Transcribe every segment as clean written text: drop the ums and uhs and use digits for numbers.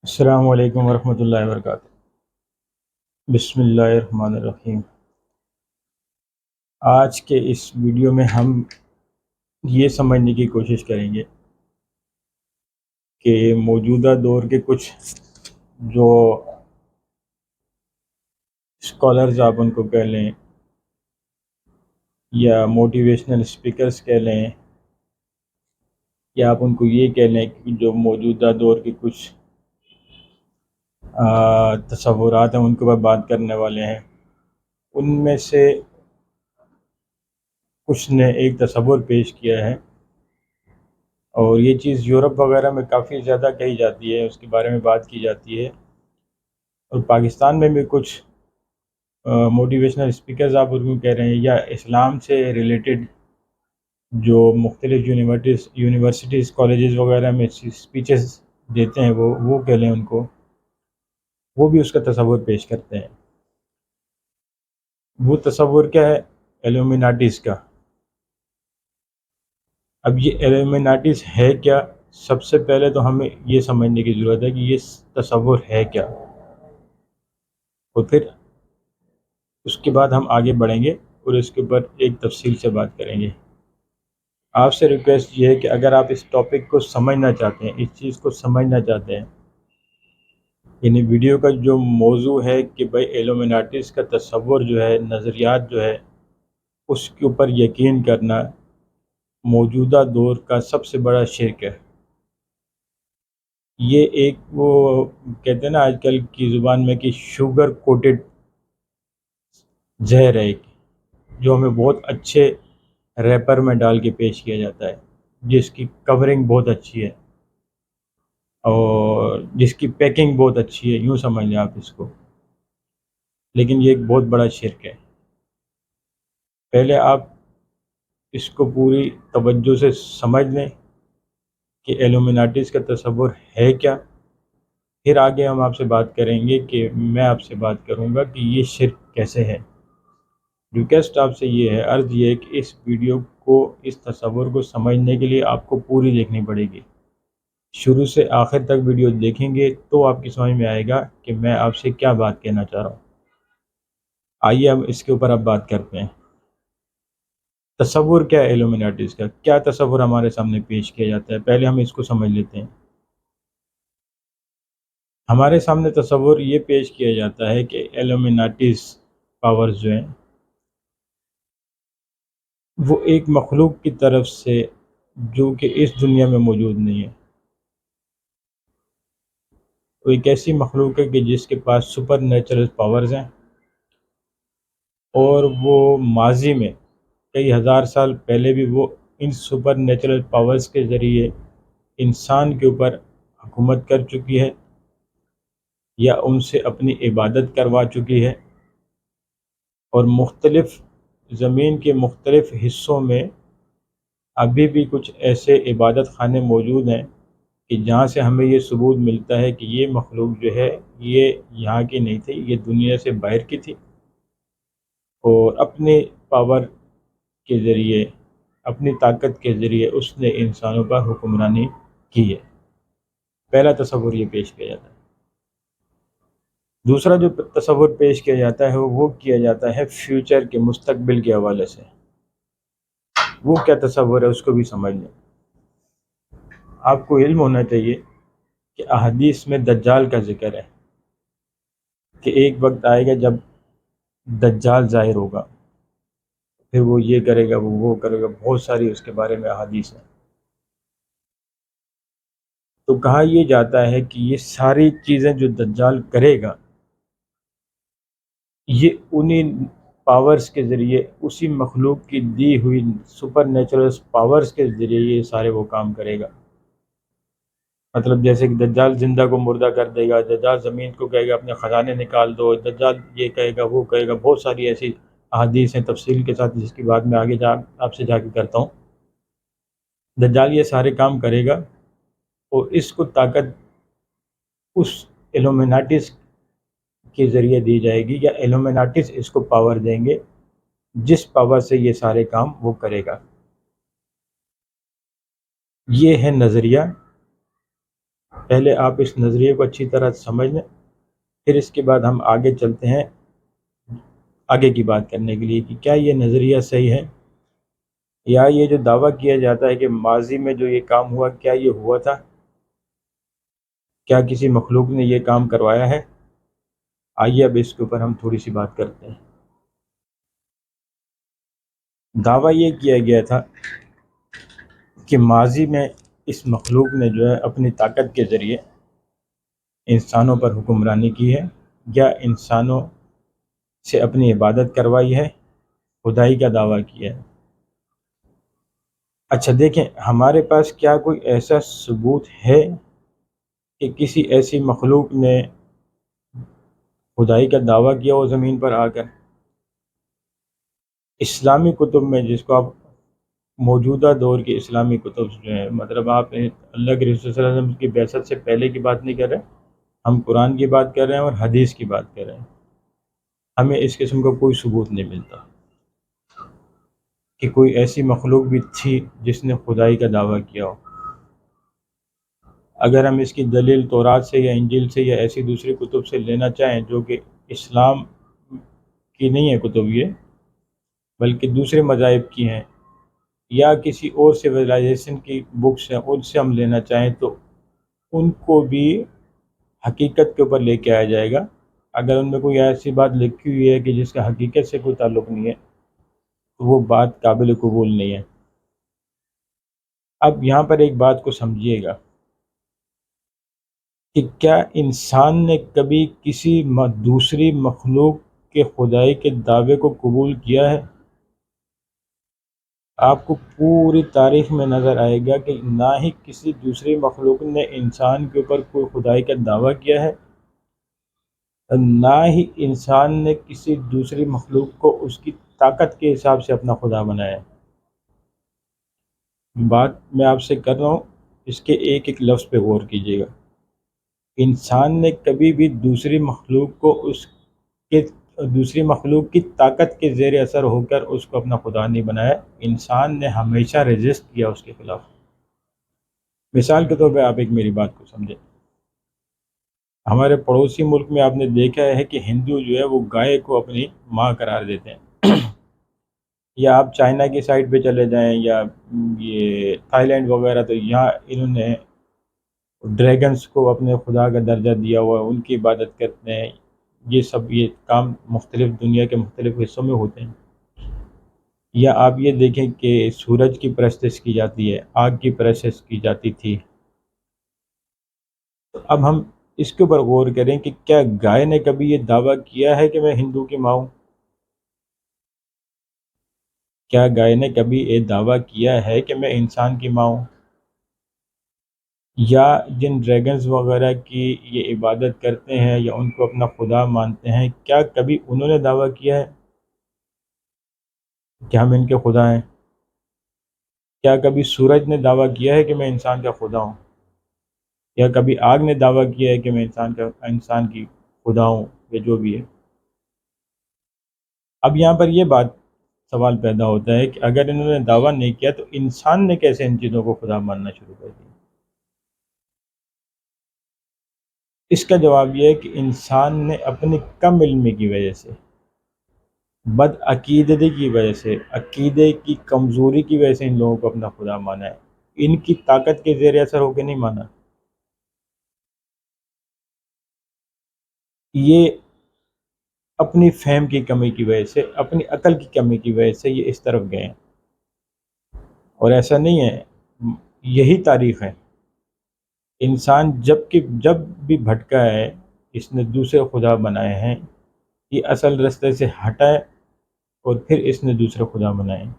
السلام علیکم ورحمۃ اللہ وبرکاتہ۔ بسم اللہ الرحمن الرحیم۔ آج کے اس ویڈیو میں ہم یہ سمجھنے کی کوشش کریں گے کہ موجودہ دور کے کچھ جو اسکالرز آپ ان کو کہہ لیں یا موٹیویشنل اسپیکرز کہہ لیں یا آپ ان کو یہ کہہ لیں کہ جو موجودہ دور کے کچھ تصورات ہیں ان کے اوپر بات کرنے والے ہیں، ان میں سے کچھ نے ایک تصور پیش کیا ہے، اور یہ چیز یورپ وغیرہ میں کافی زیادہ کہی جاتی ہے، اس کے بارے میں بات کی جاتی ہے، اور پاکستان میں بھی کچھ موٹیویشنل اسپیکرز آپ ان کو کہہ رہے ہیں یا اسلام سے ریلیٹڈ جو مختلف یونیورسٹیز کالجز وغیرہ میں اسپیچز دیتے ہیں وہ کہہ لیں ان کو، وہ بھی اس کا تصور پیش کرتے ہیں۔ وہ تصور کیا ہے؟ ایلومیناٹیز کا۔ اب یہ ایلومیناٹیز ہے کیا؟ سب سے پہلے تو ہمیں یہ سمجھنے کی ضرورت ہے کہ یہ تصور ہے کیا، اور پھر اس کے بعد ہم آگے بڑھیں گے اور اس کے اوپر ایک تفصیل سے بات کریں گے۔ آپ سے ریکویسٹ یہ ہے کہ اگر آپ اس ٹاپک کو سمجھنا چاہتے ہیں، اس چیز کو سمجھنا چاہتے ہیں، یعنی ویڈیو کا جو موضوع ہے کہ بھائی ایلومیناٹیز کا تصور جو ہے، نظریات جو ہے، اس کے اوپر یقین کرنا موجودہ دور کا سب سے بڑا شرک ہے۔ یہ ایک وہ کہتے ہیں نا آج کل کی زبان میں کہ شوگر کوٹڈ زہر ہے ایک، جو ہمیں بہت اچھے ریپر میں ڈال کے پیش کیا جاتا ہے، جس کی کورنگ بہت اچھی ہے اور جس کی پیکنگ بہت اچھی ہے، یوں سمجھ لیں آپ اس کو، لیکن یہ ایک بہت بڑا شرک ہے۔ پہلے آپ اس کو پوری توجہ سے سمجھ لیں کہ ایلومیناٹیز کا تصور ہے کیا، پھر آگے ہم آپ سے بات کریں گے کہ میں آپ سے بات کروں گا کہ یہ شرک کیسے ہے۔ ریکویسٹ آپ سے یہ ہے، عرض یہ ہے کہ اس ویڈیو کو، اس تصور کو سمجھنے کے لیے آپ کو پوری دیکھنی پڑے گی، شروع سے آخر تک ویڈیو دیکھیں گے تو آپ کی سمجھ میں آئے گا کہ میں آپ سے کیا بات کہنا چاہ رہا ہوں۔ آئیے ہم اس کے اوپر اب بات کرتے ہیں۔ تصور کیا ہے ایلومیناٹیز کا؟ کیا تصور ہمارے سامنے پیش کیا جاتا ہے؟ پہلے ہم اس کو سمجھ لیتے ہیں۔ ہمارے سامنے تصور یہ پیش کیا جاتا ہے کہ ایلومیناٹیز پاورز جو ہیں وہ ایک مخلوق کی طرف سے جو کہ اس دنیا میں موجود نہیں ہے، وہ ایک ایسی مخلوق ہے کہ جس کے پاس سپر نیچرل پاورز ہیں، اور وہ ماضی میں کئی ہزار سال پہلے بھی وہ ان سپر نیچرل پاورز کے ذریعے انسان کے اوپر حکومت کر چکی ہے یا ان سے اپنی عبادت کروا چکی ہے، اور مختلف زمین کے مختلف حصوں میں ابھی بھی کچھ ایسے عبادت خانے موجود ہیں کہ جہاں سے ہمیں یہ ثبوت ملتا ہے کہ یہ مخلوق جو ہے یہ یہاں کی نہیں تھی، یہ دنیا سے باہر کی تھی، اور اپنے پاور کے ذریعے، اپنی طاقت کے ذریعے اس نے انسانوں پر حکمرانی کی ہے۔ پہلا تصور یہ پیش کیا جاتا ہے۔ دوسرا جو تصور پیش کیا جاتا ہے وہ کیا جاتا ہے فیوچر کے، مستقبل کے حوالے سے۔ وہ کیا تصور ہے اس کو بھی سمجھ لیں۔ آپ کو علم ہونا چاہیے کہ احادیث میں دجال کا ذکر ہے کہ ایک وقت آئے گا جب دجال ظاہر ہوگا، پھر وہ یہ کرے گا، وہ کرے گا، بہت ساری اس کے بارے میں احادیث ہیں۔ تو کہا یہ جاتا ہے کہ یہ ساری چیزیں جو دجال کرے گا یہ انہی پاورز کے ذریعے، اسی مخلوق کی دی ہوئی سپر نیچرل پاورز کے ذریعے یہ سارے وہ کام کرے گا۔ مطلب جیسے کہ دجال زندہ کو مردہ کر دے گا، دجال زمین کو کہے گا اپنے خزانے نکال دو، دجال یہ کہے گا، وہ کہے گا، بہت ساری ایسی احادیث ہیں تفصیل کے ساتھ، جس کی بات میں آگے آپ سے جا کے کرتا ہوں۔ دجال یہ سارے کام کرے گا، اور اس کو طاقت اس ایلومیناٹس کے ذریعے دی جائے گی، یا ایلومیناٹس اس کو پاور دیں گے جس پاور سے یہ سارے کام وہ کرے گا۔ یہ ہے نظریہ پہلے آپ اس نظریے کو اچھی طرح سمجھ لیں، پھر اس کے بعد ہم آگے چلتے ہیں آگے کی بات کرنے کے لیے کہ کیا یہ نظریہ صحیح ہے، یا یہ جو دعویٰ کیا جاتا ہے کہ ماضی میں جو یہ کام ہوا کیا یہ ہوا تھا، کیا کسی مخلوق نے یہ کام کروایا ہے۔ آئیے اب اس کے اوپر ہم تھوڑی سی بات کرتے ہیں۔ دعویٰ یہ کیا گیا تھا کہ ماضی میں اس مخلوق نے جو ہے اپنی طاقت کے ذریعے انسانوں پر حکمرانی کی ہے، یا انسانوں سے اپنی عبادت کروائی ہے، خدائی کا دعویٰ کیا ہے۔ اچھا دیکھیں، ہمارے پاس کیا کوئی ایسا ثبوت ہے کہ کسی ایسی مخلوق نے خدائی کا دعویٰ کیا ہو زمین پر آ کر؟ اسلامی کتب میں، جس کو آپ موجودہ دور کے اسلامی کتب جو ہیں، مطلب آپ اللہ کے رسول صلی اللہ علیہ وسلم کی بعثت سے پہلے کی بات نہیں کر رہے، ہم قرآن کی بات کر رہے ہیں اور حدیث کی بات کر رہے ہیں، ہمیں اس قسم کا کوئی ثبوت نہیں ملتا کہ کوئی ایسی مخلوق بھی تھی جس نے خدائی کا دعویٰ کیا ہو۔ اگر ہم اس کی دلیل تورات سے یا انجیل سے یا ایسی دوسری کتب سے لینا چاہیں جو کہ اسلام کی نہیں ہے کتب یہ، بلکہ دوسرے مذاہب کی ہیں، یا کسی اور سویلائزیشن کی بکس ہیں، ان سے ہم لینا چاہیں تو ان کو بھی حقیقت کے اوپر لے کے آیا جائے گا۔ اگر ان میں کوئی ایسی بات لکھی ہوئی ہے کہ جس کا حقیقت سے کوئی تعلق نہیں ہے تو وہ بات قابل قبول نہیں ہے۔ اب یہاں پر ایک بات کو سمجھیے گا کہ کیا انسان نے کبھی کسی دوسری مخلوق کے خدائی کے دعوے کو قبول کیا ہے؟ آپ کو پوری تاریخ میں نظر آئے گا کہ نہ ہی کسی دوسری مخلوق نے انسان کے اوپر کوئی خدائی کا دعویٰ کیا ہے، نہ ہی انسان نے کسی دوسری مخلوق کو اس کی طاقت کے حساب سے اپنا خدا بنایا ہے۔ بات میں آپ سے کر رہا ہوں، اس کے ایک ایک لفظ پہ غور کیجیے گا۔ انسان نے کبھی بھی دوسری مخلوق کو اس کے دوسری مخلوق کی طاقت کے زیر اثر ہو کر اس کو اپنا خدا نہیں بنایا۔ انسان نے ہمیشہ ریزسٹ کیا اس کے خلاف۔ مثال کے طور پہ آپ ایک میری بات کو سمجھیں، ہمارے پڑوسی ملک میں آپ نے دیکھا ہے کہ ہندو جو ہے وہ گائے کو اپنی ماں قرار دیتے ہیں، یا آپ چائنا کی سائڈ پہ چلے جائیں یا یہ تھائی لینڈ وغیرہ، تو یہاں انہوں نے ڈریگنز کو اپنے خدا کا درجہ دیا ہوا ہے، ان کی عبادت کرتے ہیں۔ یہ کام مختلف دنیا کے مختلف حصوں میں ہوتے ہیں۔ یا آپ یہ دیکھیں کہ سورج کی پرستش کی جاتی ہے، آگ کی پرستش کی جاتی تھی۔ تو اب ہم اس کے اوپر غور کریں کہ کیا گائے نے کبھی یہ دعویٰ کیا ہے کہ میں ہندو کی ماں ہوں؟ کیا گائے نے کبھی یہ دعویٰ کیا ہے کہ میں انسان کی ماں ہوں؟ یا جن ڈریگنز وغیرہ کی یہ عبادت کرتے ہیں یا ان کو اپنا خدا مانتے ہیں، کیا کبھی انہوں نے دعویٰ کیا ہے کہ ہم ان کے خدا ہیں؟ کیا کبھی سورج نے دعویٰ کیا ہے کہ میں انسان کا خدا ہوں؟ یا کبھی آگ نے دعویٰ کیا ہے کہ میں انسان کی خدا ہوں، یا جو بھی ہے؟ اب یہاں پر یہ بات سوال پیدا ہوتا ہے کہ اگر انہوں نے دعویٰ نہیں کیا تو انسان نے کیسے ان چیزوں کو خدا ماننا شروع کر دیا؟ اس کا جواب یہ ہے کہ انسان نے اپنی کم علمی کی وجہ سے، بد عقیدتی کی وجہ سے، عقیدے کی کمزوری کی وجہ سے ان لوگوں کو اپنا خدا مانا ہے، ان کی طاقت کے زیر اثر ہو کے نہیں مانا۔ یہ اپنی فہم کی کمی کی وجہ سے، اپنی عقل کی کمی کی وجہ سے یہ اس طرف گئے ہیں، اور ایسا نہیں ہے، یہی تاریخ ہے۔ انسان جب بھی بھٹکا ہے، اس نے دوسرے خدا بنائے ہیں، یہ اصل رستے سے ہٹا ہے اور پھر اس نے دوسرے خدا بنائے ہیں۔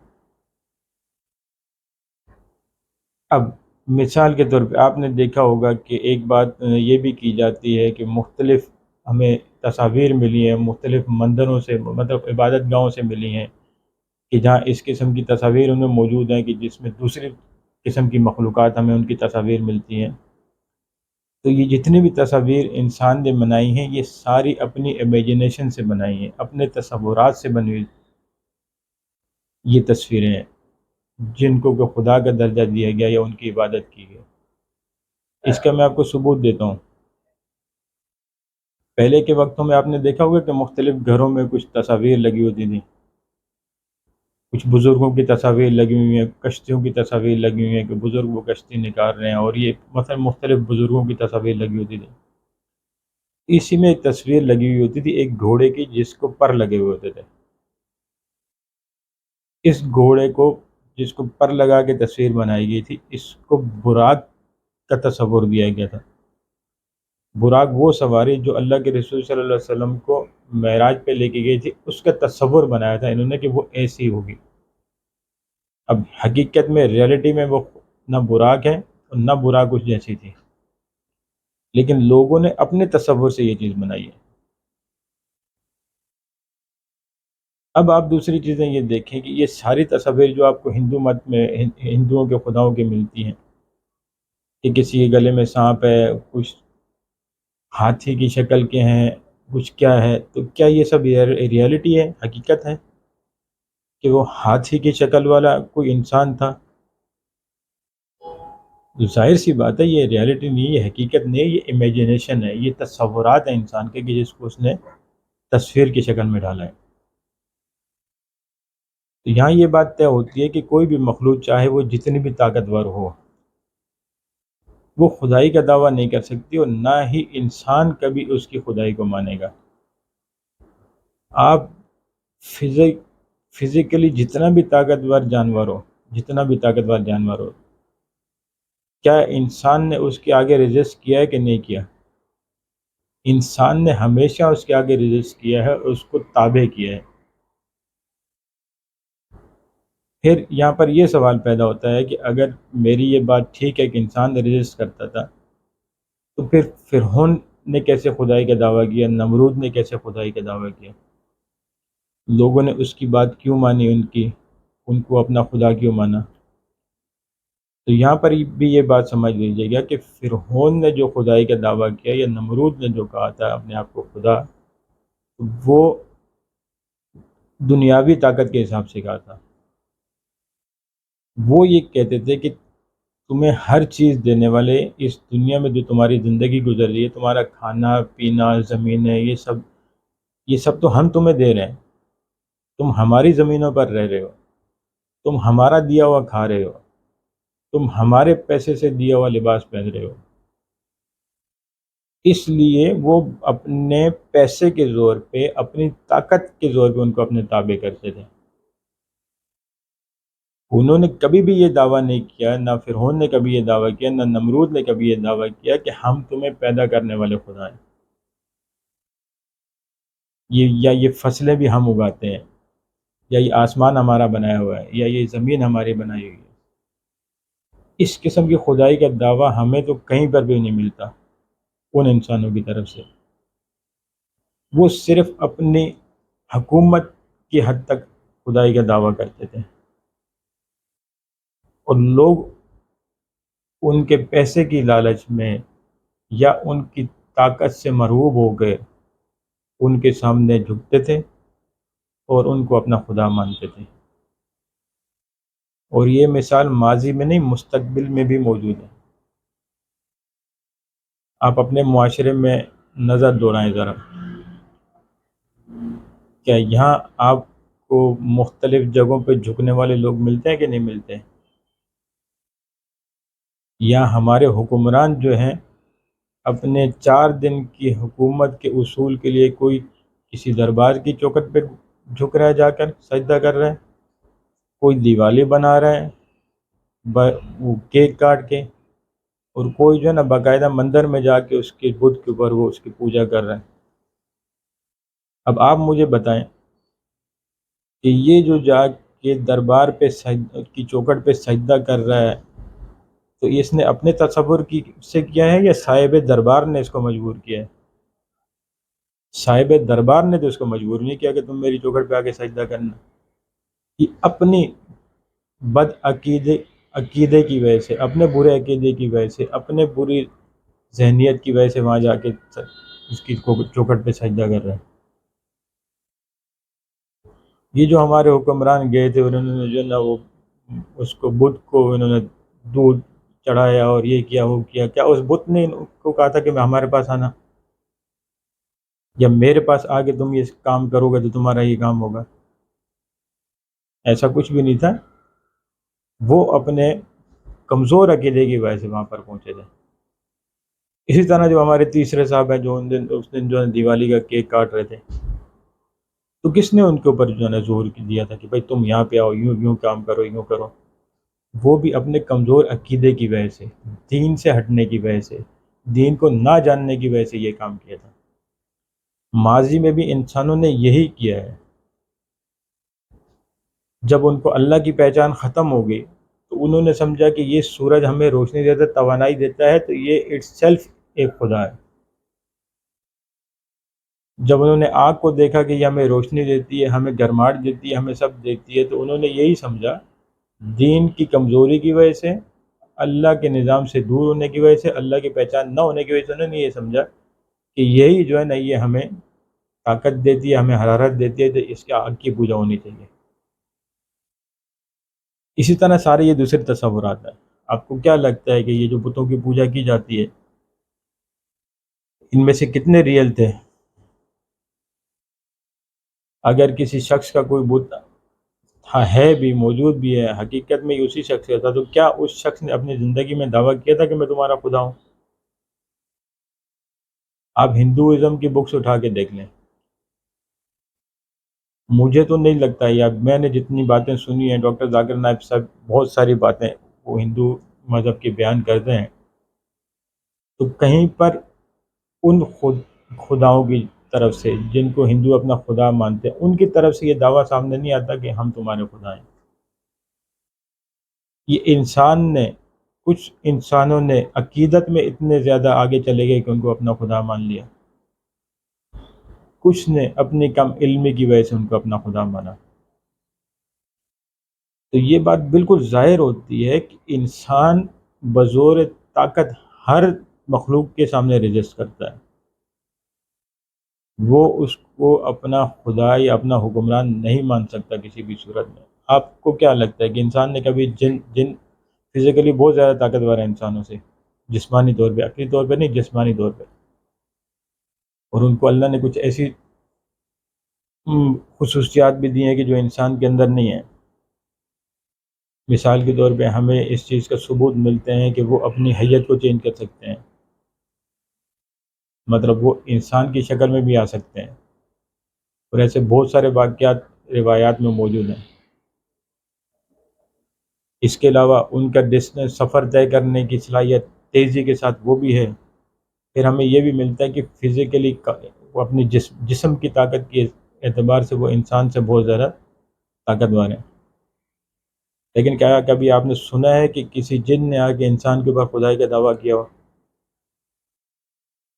اب مثال کے طور پہ آپ نے دیکھا ہوگا کہ ایک بات یہ بھی کی جاتی ہے کہ مختلف ہمیں تصاویر ملی ہیں مختلف مندروں سے، مطلب عبادت گاہوں سے ملی ہیں، کہ جہاں اس قسم کی تصاویر ان میں موجود ہیں کہ جس میں دوسری قسم کی مخلوقات ہمیں ان کی تصاویر ملتی ہیں۔ تو یہ جتنی بھی تصاویر انسان نے بنائی ہیں یہ ساری اپنی امیجنیشن سے بنائی ہیں، اپنے تصورات سے بنی ہوئی یہ تصویریں ہیں، جن کو کہ خدا کا درجہ دیا گیا یا ان کی عبادت کی گئی۔ اس کا میں آپ کو ثبوت دیتا ہوں۔ پہلے کے وقتوں میں آپ نے دیکھا ہوگا کہ مختلف گھروں میں کچھ تصاویر لگی ہوتی تھیں، کچھ بزرگوں کی تصاویر لگی ہوئی ہیں، کشتیوں کی تصاویر لگی ہوئی ہیں کہ بزرگ وہ کشتی نکال رہے ہیں، اور یہ مثلا مختلف بزرگوں کی تصاویر لگی ہوتی تھی۔ اسی میں ایک تصویر لگی ہوئی ہوتی تھی ایک گھوڑے کی جس کو پر لگے ہوئے ہوتے تھے۔ اس گھوڑے کو جس کو پر لگا کے تصویر بنائی گئی تھی، اس کو براق کا تصور دیا گیا تھا۔ براق وہ سواری جو اللہ کے رسول صلی اللہ علیہ وسلم کو معراج پہ لے کے گئی تھی، اس کا تصور بنایا تھا انہوں نے کہ وہ ایسی ہوگی۔ اب حقیقت میں ریئلٹی میں وہ نہ براق ہے اور نہ براق اس جیسی تھی، لیکن لوگوں نے اپنے تصور سے یہ چیز بنائی ہے۔ اب آپ دوسری چیزیں یہ دیکھیں کہ یہ ساری تصاویر جو آپ کو ہندو مت میں ہندوؤں کے خداؤں کی ملتی ہیں کہ کسی کے گلے میں سانپ ہے، کچھ ہاتھی کی شکل کے ہیں، کچھ کیا ہے، تو کیا یہ سب ریئلٹی ہے، حقیقت ہے کہ وہ ہاتھی کی شکل والا کوئی انسان تھا؟ تو ظاہر سی بات ہے یہ ریئلٹی نہیں ہے، یہ حقیقت نہیں ہے، یہ امیجنیشن ہے، یہ تصورات ہیں انسان کے کہ جس کو اس نے تصویر کی شکل میں ڈالا ہے۔ تو یہاں یہ بات طے ہوتی ہے کہ کوئی بھی مخلوق چاہے وہ جتنی بھی طاقتور ہو، وہ خدائی کا دعویٰ نہیں کر سکتی، اور نہ ہی انسان کبھی اس کی خدائی کو مانے گا۔ آپ فزیکلی جتنا بھی طاقتور جانور ہو، جتنا بھی طاقتور جانور ہو، کیا انسان نے اس کے آگے ریزسٹ کیا ہے کہ نہیں کیا؟ انسان نے ہمیشہ اس کے آگے ریزسٹ کیا ہے، اس کو تابع کیا ہے۔ پھر یہاں پر یہ سوال پیدا ہوتا ہے کہ اگر میری یہ بات ٹھیک ہے کہ انسان ریزسٹ کرتا تھا، تو پھر فرعون نے کیسے خدائی کا دعویٰ کیا، نمرود نے کیسے خدائی کا دعویٰ کیا؟ لوگوں نے اس کی بات کیوں مانی، ان کو اپنا خدا کیوں مانا؟ تو یہاں پر بھی یہ بات سمجھ لیجیے گا کہ فرعون نے جو خدائی کا دعویٰ کیا یا نمرود نے جو کہا تھا اپنے آپ کو خدا، وہ دنیاوی طاقت کے حساب سے کہا تھا۔ وہ یہ کہتے تھے کہ تمہیں ہر چیز دینے والے، اس دنیا میں جو تمہاری زندگی گزر رہی ہے، تمہارا کھانا پینا، زمینیں، یہ سب تو ہم تمہیں دے رہے ہیں، تم ہماری زمینوں پر رہ رہے ہو، تم ہمارا دیا ہوا کھا رہے ہو، تم ہمارے پیسے سے دیا ہوا لباس پہن رہے ہو۔ اس لیے وہ اپنے پیسے کے زور پہ، اپنی طاقت کے زور پہ ان کو اپنے تابع کرتے تھے۔ انہوں نے کبھی بھی یہ دعویٰ نہیں کیا، نہ فرعون نے کبھی یہ دعویٰ کیا، نہ نمرود نے کبھی یہ دعویٰ کیا کہ ہم تمہیں پیدا کرنے والے خدا ہیں، یا یہ فصلیں بھی ہم اگاتے ہیں، یا یہ آسمان ہمارا بنایا ہوا ہے، یا یہ زمین ہماری بنائی ہوئی ہے۔ اس قسم کی خدائی کا دعویٰ ہمیں تو کہیں پر بھی نہیں ملتا ان انسانوں کی طرف سے۔ وہ صرف اپنی حکومت کی حد تک خدائی کا دعویٰ کرتے تھے، اور لوگ ان کے پیسے کی لالچ میں یا ان کی طاقت سے مرعوب ہو گئے ان کے سامنے جھکتے تھے اور ان کو اپنا خدا مانتے تھے۔ اور یہ مثال ماضی میں نہیں، مستقبل میں بھی موجود ہے۔ آپ اپنے معاشرے میں نظر دوڑائیں ذرا، کیا یہاں آپ کو مختلف جگہوں پہ جھکنے والے لوگ ملتے ہیں کہ نہیں ملتے ہیں؟ یا ہمارے حکمران جو ہیں اپنے 4 دن کی حکومت کے اصول کے لیے کوئی کسی دربار کی چوکھٹ پہ جھک رہا ہے، جا کر سجدہ کر رہا ہے، کوئی دیوالی بنا رہا ہے وہ کیک کاٹ کے، اور کوئی جو ہے نا باقاعدہ مندر میں جا کے اس کے بت کے اوپر وہ اس کی پوجا کر رہا ہے۔ اب آپ مجھے بتائیں کہ یہ جو جا کے دربار پہ کی چوکھٹ پہ سجدہ کر رہا ہے، تو اس نے اپنے تصور کی سے کیا ہے یا صاحب دربار نے اس کو مجبور کیا ہے؟ صاحب دربار نے تو اس کو مجبور نہیں کیا کہ تم میری چوکھٹ پہ آ کے سجدہ کرنا، یہ اپنی عقیدے کی وجہ سے، اپنے برے عقیدے کی وجہ سے، اپنے بری ذہنیت کی وجہ سے وہاں جا کے اس کی چوکھٹ پہ سجدہ کر رہے ہیں۔ یہ جو ہمارے حکمران گئے تھے انہوں نے جو نا وہ اس کو بدھ کو انہوں نے دودھ چڑھایا اور یہ کیا وہ کیا، کیا اس بت نے ان کو کہا تھا کہ میں ہمارے پاس آنا، یا میرے پاس آ کے تم یہ کام کرو گے تو تمہارا یہ کام ہوگا؟ ایسا کچھ بھی نہیں تھا، وہ اپنے کمزور عقیدے کی وجہ سے وہاں پر پہنچے تھے۔ اسی طرح جو ہمارے تیسرے صاحب ہیں جو اس دن جو ہے دیوالی کا کیک کاٹ رہے تھے، تو کس نے ان کے اوپر جو ہے نا زور دیا تھا کہ بھائی تم یہاں پہ آؤ، یوں یوں کام کرو، یوں کرو؟ وہ بھی اپنے کمزور عقیدے کی وجہ سے، دین سے ہٹنے کی وجہ سے، دین کو نہ جاننے کی وجہ سے یہ کام کیا تھا۔ ماضی میں بھی انسانوں نے یہی کیا ہے۔ جب ان کو اللہ کی پہچان ختم ہو گئی تو انہوں نے سمجھا کہ یہ سورج ہمیں روشنی دیتا ہے، توانائی دیتا ہے، تو یہ اٹس سیلف ایک خدا ہے۔ جب انہوں نے آگ کو دیکھا کہ یہ ہمیں روشنی دیتی ہے، ہمیں گرماہٹ دیتی ہے، ہمیں سب دیتی ہے، تو انہوں نے یہی سمجھا دین کی کمزوری کی وجہ سے، اللہ کے نظام سے دور ہونے کی وجہ سے، اللہ کی پہچان نہ ہونے کی وجہ سے انہوں نے یہ سمجھا کہ یہی جو ہے نا یہ ہمیں طاقت دیتی ہے، ہمیں حرارت دیتی ہے، تو اس کے آگ کی پوجا ہونی چاہیے۔ اسی طرح سارے یہ دوسرے تصورات ہیں۔ آپ کو کیا لگتا ہے کہ یہ جو بتوں کی پوجا کی جاتی ہے، ان میں سے کتنے ریئل تھے؟ اگر کسی شخص کا کوئی بت ہے بھی، موجود بھی ہے، حقیقت میں اسی شخص کا تھا، تو کیا اس شخص نے اپنی زندگی میں دعویٰ کیا تھا کہ میں تمہارا خدا ہوں؟ آپ ہندوازم کی بکس اٹھا کے دیکھ لیں، مجھے تو نہیں لگتا، یا میں نے جتنی باتیں سنی ہیں، ڈاکٹر ذاکر نائب صاحب بہت ساری باتیں وہ ہندو مذہب کے بیان کرتے ہیں، تو کہیں پر ان خداؤں کی طرف سے جن کو ہندو اپنا خدا مانتے ہیں، ان کی طرف سے یہ دعویٰ سامنے نہیں آتا کہ ہم تمہارے خدا ہیں۔ یہ کچھ انسانوں نے عقیدت میں اتنے زیادہ آگے چلے گئے کہ ان کو اپنا خدا مان لیا، کچھ نے اپنی کم علمی کی وجہ سے ان کو اپنا خدا مانا۔ تو یہ بات بالکل ظاہر ہوتی ہے کہ انسان بزور طاقت ہر مخلوق کے سامنے رجسٹ کرتا ہے، وہ اس کو اپنا خدا یا اپنا حکمران نہیں مان سکتا کسی بھی صورت میں۔ آپ کو کیا لگتا ہے کہ انسان نے کبھی جن فزیکلی بہت زیادہ طاقتور ہے انسانوں سے، جسمانی طور پہ، عقلی طور پہ نہیں، جسمانی طور پہ، اور ان کو اللہ نے کچھ ایسی خصوصیات بھی دی ہیں کہ جو انسان کے اندر نہیں ہے؟ مثال کے طور پہ ہمیں اس چیز کا ثبوت ملتے ہیں کہ وہ اپنی حیت کو چینج کر سکتے ہیں، مطلب وہ انسان کی شکل میں بھی آ سکتے ہیں، اور ایسے بہت سارے واقعات روایات میں موجود ہیں۔ اس کے علاوہ ان کا ڈسٹینس، سفر طے کرنے کی صلاحیت تیزی کے ساتھ وہ بھی ہے۔ پھر ہمیں یہ بھی ملتا ہے کہ فزیکلی وہ اپنی جسم کی طاقت کے اعتبار سے وہ انسان سے بہت زیادہ طاقتور ہیں۔ لیکن کیا کبھی آپ نے سنا ہے کہ کسی جن نے آ کے انسان کے اوپر خدائی کا دعویٰ کیا ہو؟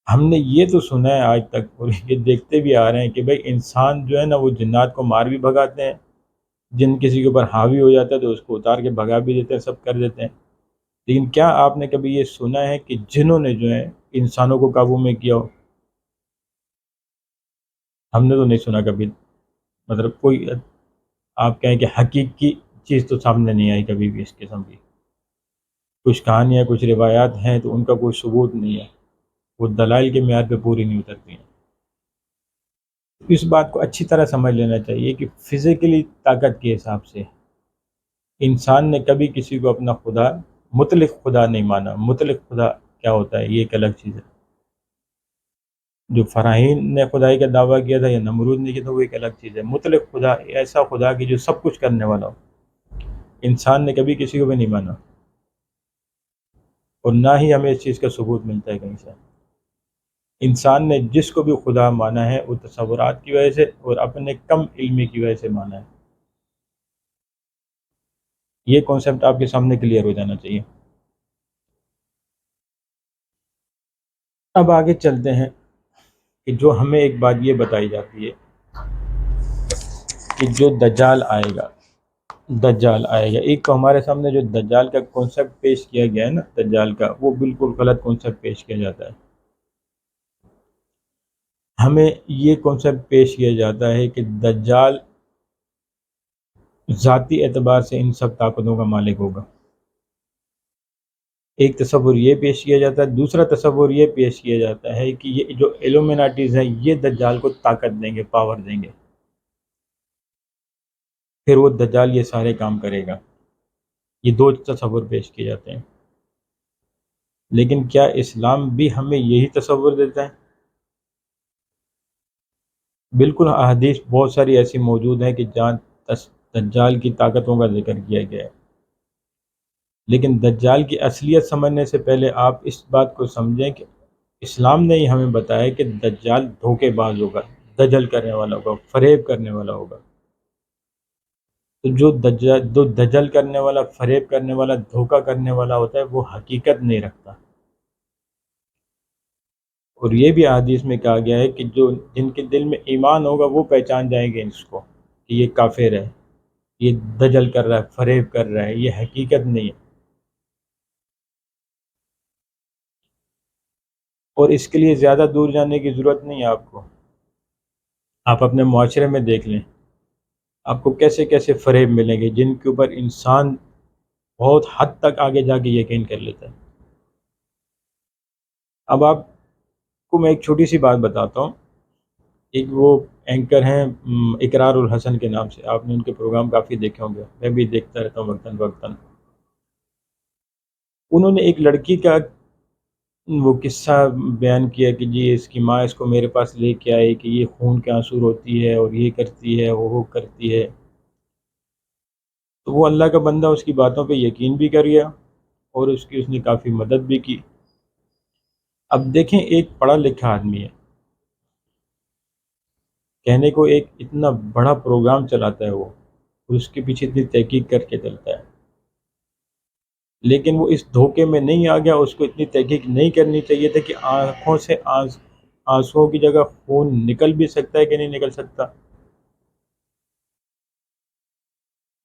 ہم نے یہ تو سنا ہے آج تک، اور یہ دیکھتے بھی آ رہے ہیں کہ بھئی انسان جو ہے نا وہ جنات کو مار بھی بھگاتے ہیں، جن کسی کے اوپر حاوی ہو جاتا ہے تو اس کو اتار کے بھگا بھی دیتے ہیں، سب کر دیتے ہیں۔ لیکن کیا آپ نے کبھی یہ سنا ہے کہ جنہوں نے جو ہے انسانوں کو قابو میں کیا ہو؟ ہم نے تو نہیں سنا کبھی، مطلب کوئی آپ کہیں کہ حقیقی چیز تو سامنے نہیں آئی کبھی بھی اس قسم کی۔ کچھ کہانیاں، کچھ روایات ہیں تو ان کا کوئی ثبوت نہیں ہے، وہ دلائل کے معیار پہ پوری نہیں اترتی ہیں۔ اس بات کو اچھی طرح سمجھ لینا چاہیے کہ فزیکلی طاقت کے حساب سے انسان نے کبھی کسی کو اپنا خدا، مطلق خدا نہیں مانا۔ مطلق خدا کیا ہوتا ہے، یہ ایک الگ چیز ہے۔ جو فراہین نے خدائی کا دعویٰ کیا تھا یا نمرود نے کیا تھا وہ ایک الگ چیز ہے۔ مطلق خدا ایسا خدا کہ جو سب کچھ کرنے والا ہو، انسان نے کبھی کسی کو بھی نہیں مانا، اور نہ ہی ہمیں اس چیز کا ثبوت ملتا ہے کہیں سے۔ انسان نے جس کو بھی خدا مانا ہے وہ تصورات کی وجہ سے اور اپنے کم علمی کی وجہ سے مانا ہے۔ یہ کانسیپٹ آپ کے سامنے کلیئر ہو جانا چاہیے۔ اب آگے چلتے ہیں کہ جو ہمیں ایک بات یہ بتائی جاتی ہے کہ جو دجال آئے گا، دجال آئے گا، ایک تو ہمارے سامنے جو دجال کا کانسیپٹ پیش کیا گیا ہے نا، دجال کا، وہ بالکل غلط کانسیپٹ پیش کیا جاتا ہے۔ ہمیں یہ کانسیپٹ پیش کیا جاتا ہے کہ دجال ذاتی اعتبار سے ان سب طاقتوں کا مالک ہوگا۔ ایک تصور یہ پیش کیا جاتا ہے، دوسرا تصور یہ پیش کیا جاتا ہے کہ یہ جو ایلومیناٹیز ہیں یہ دجال کو طاقت دیں گے، پاور دیں گے، پھر وہ دجال یہ سارے کام کرے گا۔ یہ دو تصور پیش کیے جاتے ہیں، لیکن کیا اسلام بھی ہمیں یہی تصور دیتا ہے؟ بالکل، احادیث بہت ساری ایسی موجود ہیں کہ جہاں دجال کی طاقتوں کا ذکر کیا گیا ہے، لیکن دجال کی اصلیت سمجھنے سے پہلے آپ اس بات کو سمجھیں کہ اسلام نے ہی ہمیں بتایا کہ دجال دھوکے باز ہوگا، دجل کرنے والا ہوگا، فریب کرنے والا ہوگا۔ تو جو دجل کرنے والا، فریب کرنے والا، دھوکہ کرنے والا ہوتا ہے وہ حقیقت نہیں رکھتا۔ اور یہ بھی حدیث میں کہا گیا ہے کہ جن کے دل میں ایمان ہوگا وہ پہچان جائیں گے اس کو کہ یہ کافر ہے، یہ دجل کر رہا ہے، فریب کر رہا ہے، یہ حقیقت نہیں ہے۔ اور اس کے لیے زیادہ دور جانے کی ضرورت نہیں ہے آپ کو، آپ اپنے معاشرے میں دیکھ لیں، آپ کو کیسے کیسے فریب ملیں گے جن کے اوپر انسان بہت حد تک آگے جا کے یقین کر لیتا ہے۔ اب آپ کو میں ایک چھوٹی سی بات بتاتا ہوں۔ ایک وہ اینکر ہیں اقرار الحسن کے نام سے، آپ نے ان کے پروگرام کافی دیکھے ہوں گے، میں بھی دیکھتا رہتا ہوں وقتاً فوقتاً۔ انہوں نے ایک لڑکی کا وہ قصہ بیان کیا کہ جی اس کی ماں اس کو میرے پاس لے کے آئی کہ یہ خون کے آنسو روتی ہے اور یہ کرتی ہے، وہ کرتی ہے۔ تو وہ اللہ کا بندہ اس کی باتوں پہ یقین بھی کر گیا اور اس نے کافی مدد بھی کی۔ اب دیکھیں، ایک پڑھا لکھا آدمی ہے، کہنے کو ایک اتنا بڑا پروگرام چلاتا ہے وہ، اور اس کے پیچھے اتنی تحقیق کر کے چلتا ہے، لیکن وہ اس دھوکے میں نہیں آ گیا۔ اس کو اتنی تحقیق نہیں کرنی چاہیے تھا کہ آنکھوں سے آنسوؤں کی جگہ خون نکل بھی سکتا ہے کہ نہیں نکل سکتا۔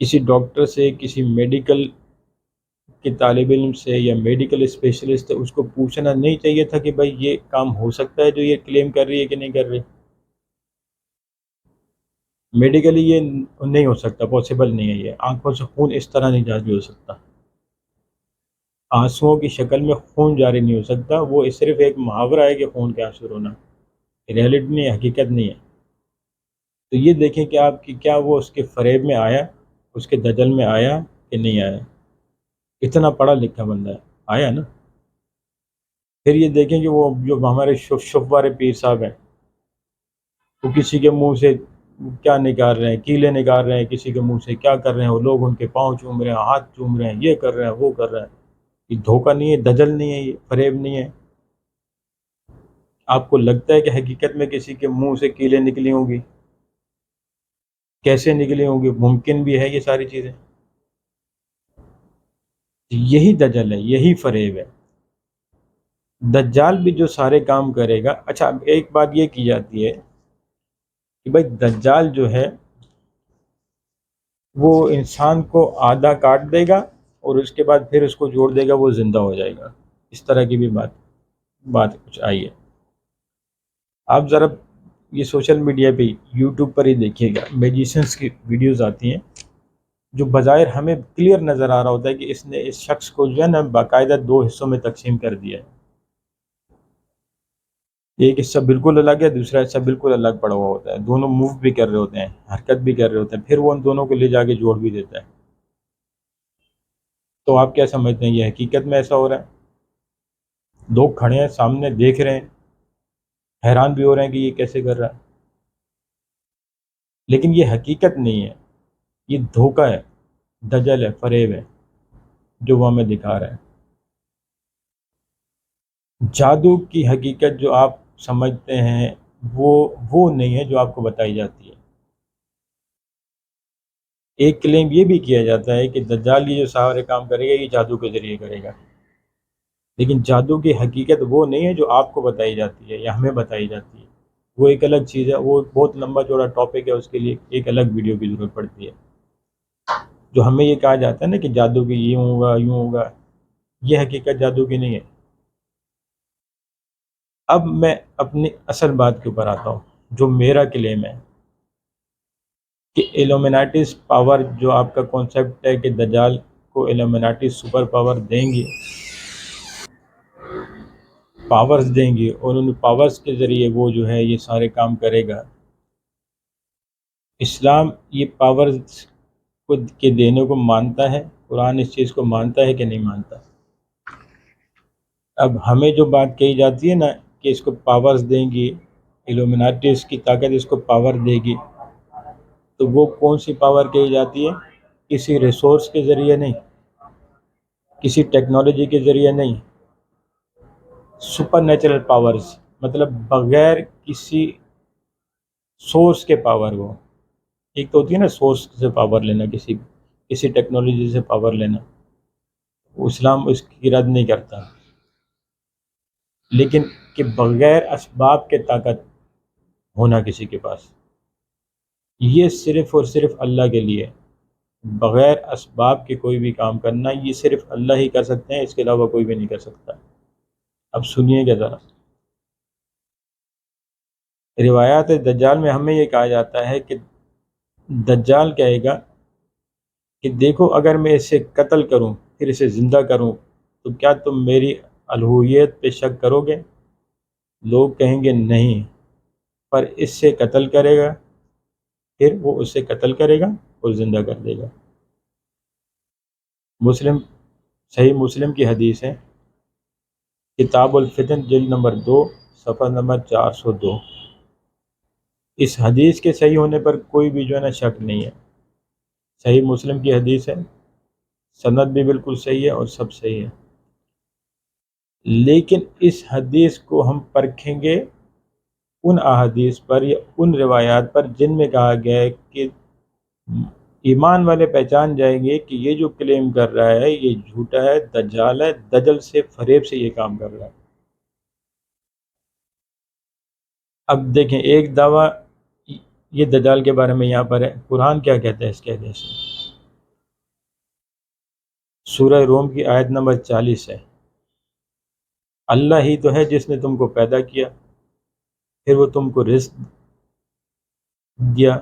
کسی ڈاکٹر سے، کسی میڈیکل کے طالب علم سے یا میڈیکل اسپیشلسٹ سے اس کو پوچھنا نہیں چاہیے تھا کہ بھائی یہ کام ہو سکتا ہے جو یہ کلیم کر رہی ہے کہ نہیں کر رہی؟ میڈیکلی یہ نہیں ہو سکتا، پاسبل نہیں ہے، یہ آنکھوں سے خون اس طرح نہیں جاری ہو سکتا، آنسوؤں کی شکل میں خون جاری نہیں ہو سکتا۔ وہ صرف ایک محاورہ ہے کہ خون کے آنسو رونا، ریئلٹی نہیں ہے، حقیقت نہیں ہے۔ تو یہ دیکھیں کہ آپ کی کیا وہ اس کے فریب میں آیا، اس کے دجل میں آیا کہ نہیں آیا؟ اتنا پڑھا لکھا بندہ ہے، آیا نا۔ پھر یہ دیکھیں کہ وہ جو ہمارے شف والے پیر صاحب ہیں، وہ کسی کے منہ سے کیا نکال رہے ہیں، کیلے نکال رہے ہیں، کسی کے منہ سے کیا کر رہے ہیں، وہ لوگ ان کے پاؤں چوم رہے ہیں، ہاتھ چوم رہے ہیں، یہ کر رہے ہیں، وہ کر رہے ہیں۔ یہ دھوکہ نہیں ہے، دجل نہیں ہے، یہ فریب نہیں ہے۔ آپ کو لگتا ہے کہ حقیقت میں کسی کے منہ سے کیلیں نکلی ہوں گی؟ کیسے نکلی ہوں گی؟ ممکن بھی ہے یہ ساری چیزیں؟ یہی دجل ہے، یہی فریب ہے۔ دجال بھی جو سارے کام کرے گا۔ اچھا، ایک بات یہ کی جاتی ہے کہ بھائی دجال جو ہے وہ انسان کو آدھا کاٹ دے گا اور اس کے بعد پھر اس کو جوڑ دے گا، وہ زندہ ہو جائے گا۔ اس طرح کی بھی بات کچھ آئی ہے۔ آپ ذرا یہ سوشل میڈیا پہ، یوٹیوب پر ہی دیکھیے گا، میجیشنس کی ویڈیوز آتی ہیں جو بظاہر ہمیں کلیئر نظر آ رہا ہوتا ہے کہ اس نے اس شخص کو جو ہے نا باقاعدہ دو حصوں میں تقسیم کر دیا ہے، ایک حصہ بالکل الگ ہے، دوسرا حصہ بالکل الگ پڑا ہوا ہوتا ہے، دونوں موو بھی کر رہے ہوتے ہیں، حرکت بھی کر رہے ہوتے ہیں، پھر وہ ان دونوں کو لے جا کے جوڑ بھی دیتا ہے۔ تو آپ کیا سمجھتے ہیں یہ حقیقت میں ایسا ہو رہا ہے؟ لوگ کھڑے ہیں سامنے دیکھ رہے ہیں، حیران بھی ہو رہے ہیں کہ یہ کیسے کر رہا ہے، لیکن یہ حقیقت نہیں ہے، یہ دھوکہ ہے، دجل ہے، فریب ہے جو وہ ہمیں دکھا رہا ہے۔ جادو کی حقیقت جو آپ سمجھتے ہیں وہ نہیں ہے جو آپ کو بتائی جاتی ہے۔ ایک کلیم یہ بھی کیا جاتا ہے کہ دجال یہ جو سارے کام کرے گا یہ جادو کے ذریعے کرے گا، لیکن جادو کی حقیقت وہ نہیں ہے جو آپ کو بتائی جاتی ہے یا ہمیں بتائی جاتی ہے، وہ ایک الگ چیز ہے، وہ بہت لمبا چوڑا ٹاپک ہے، اس کے لیے ایک الگ ویڈیو کی ضرورت پڑتی ہے۔ جو ہمیں یہ کہا جاتا ہے نا کہ جادو کی یوں ہوگا یوں ہوگا، یہ حقیقت جادو کی نہیں ہے۔ اب میں اپنی اصل بات کے اوپر آتا ہوں، جو میرا کلیم ہے کہ ایلومیناٹیز پاور، جو آپ کا کانسیپٹ ہے کہ دجال کو ایلومیناٹیز سپر پاور دیں گے، پاورز دیں گے اور ان پاورز کے ذریعے وہ جو ہے یہ سارے کام کرے گا۔ اسلام یہ پاورز کو کے دینے کو مانتا ہے، قرآن اس چیز کو مانتا ہے کہ نہیں مانتا؟ اب ہمیں جو بات کہی جاتی ہے نا کہ اس کو پاورز دیں گی، ایلومیناٹی اس کی طاقت اس کو پاور دے گی، تو وہ کون سی پاور کہی جاتی ہے؟ کسی ریسورس کے ذریعے نہیں، کسی ٹیکنالوجی کے ذریعے نہیں، سپر نیچرل پاورز، مطلب بغیر کسی سورس کے پاور۔ وہ ایک تو ہوتی ہے نا سورس سے پاور لینا، کسی ٹیکنالوجی سے پاور لینا، اسلام اس کی رد نہیں کرتا، لیکن کہ بغیر اسباب کے طاقت ہونا کسی کے پاس، یہ صرف اور صرف اللہ کے لیے، بغیر اسباب کے کوئی بھی کام کرنا یہ صرف اللہ ہی کر سکتے ہیں، اس کے علاوہ کوئی بھی نہیں کر سکتا۔ اب سنیے گا ذرا، روایات دجال میں ہمیں یہ کہا جاتا ہے کہ دجال کہے گا کہ دیکھو اگر میں اسے قتل کروں پھر اسے زندہ کروں تو کیا تم میری الوہیت پہ شک کرو گے؟ لوگ کہیں گے نہیں، پر اس سے قتل کرے گا، پھر وہ اسے قتل کرے گا اور زندہ کر دے گا۔ مسلم، صحیح مسلم کی حدیث ہے، کتاب الفتن جلد نمبر 2 صفحہ نمبر 402۔ اس حدیث کے صحیح ہونے پر کوئی بھی جو ہے نا شک نہیں ہے، صحیح مسلم کی حدیث ہے، سند بھی بالکل صحیح ہے اور سب صحیح ہے۔ لیکن اس حدیث کو ہم پرکھیں گے ان احادیث پر یا ان روایات پر جن میں کہا گیا ہے کہ ایمان والے پہچان جائیں گے کہ یہ جو کلیم کر رہا ہے یہ جھوٹا ہے، دجال ہے، دجل سے فریب سے یہ کام کر رہا ہے۔ اب دیکھیں ایک دعویٰ یہ دجال کے بارے میں یہاں پر ہے، قرآن کیا کہتا ہے اس کے حدیث میں؟ سورہ روم کی آیت نمبر 40 ہے، اللہ ہی تو ہے جس نے تم کو پیدا کیا، پھر وہ تم کو رزق دیا،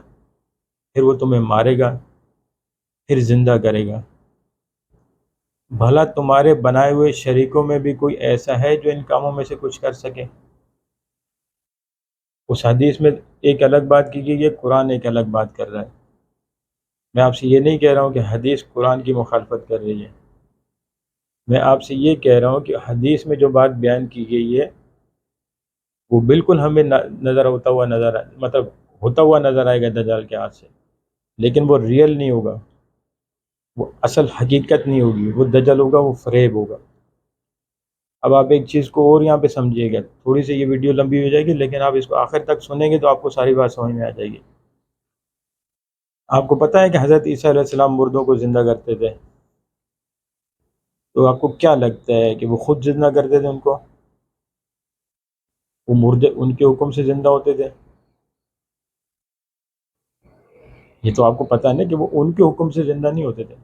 پھر وہ تمہیں مارے گا، پھر زندہ کرے گا۔ بھلا تمہارے بنائے ہوئے شریکوں میں بھی کوئی ایسا ہے جو ان کاموں میں سے کچھ کر سکے؟ اس حدیث میں ایک الگ بات کی گئی ہے، قرآن ایک الگ بات کر رہا ہے۔ میں آپ سے یہ نہیں کہہ رہا ہوں کہ حدیث قرآن کی مخالفت کر رہی ہے، میں آپ سے یہ کہہ رہا ہوں کہ حدیث میں جو بات بیان کی گئی ہے وہ بالکل ہمیں نظر ہوتا ہوا مطلب ہوتا ہوا نظر آئے گا دجال کے ہاتھ سے، لیکن وہ ریئل نہیں ہوگا، وہ اصل حقیقت نہیں ہوگی، وہ دجل ہوگا، وہ فریب ہوگا۔ اب آپ ایک چیز کو اور یہاں پہ سمجھیے گا، تھوڑی سی یہ ویڈیو لمبی ہو جائے گی لیکن آپ اس کو آخر تک سنیں گے تو آپ کو ساری بات سمجھ میں آ جائے گی۔ آپ کو پتہ ہے کہ حضرت عیسیٰ علیہ السلام مردوں کو زندہ کرتے تھے، تو آپ کو کیا لگتا ہے کہ وہ خود زندہ کرتے تھے ان کو؟ وہ مردے ان کے حکم سے زندہ ہوتے تھے؟ یہ تو آپ کو پتہ ہے نا کہ وہ ان کے حکم سے زندہ نہیں ہوتے تھے،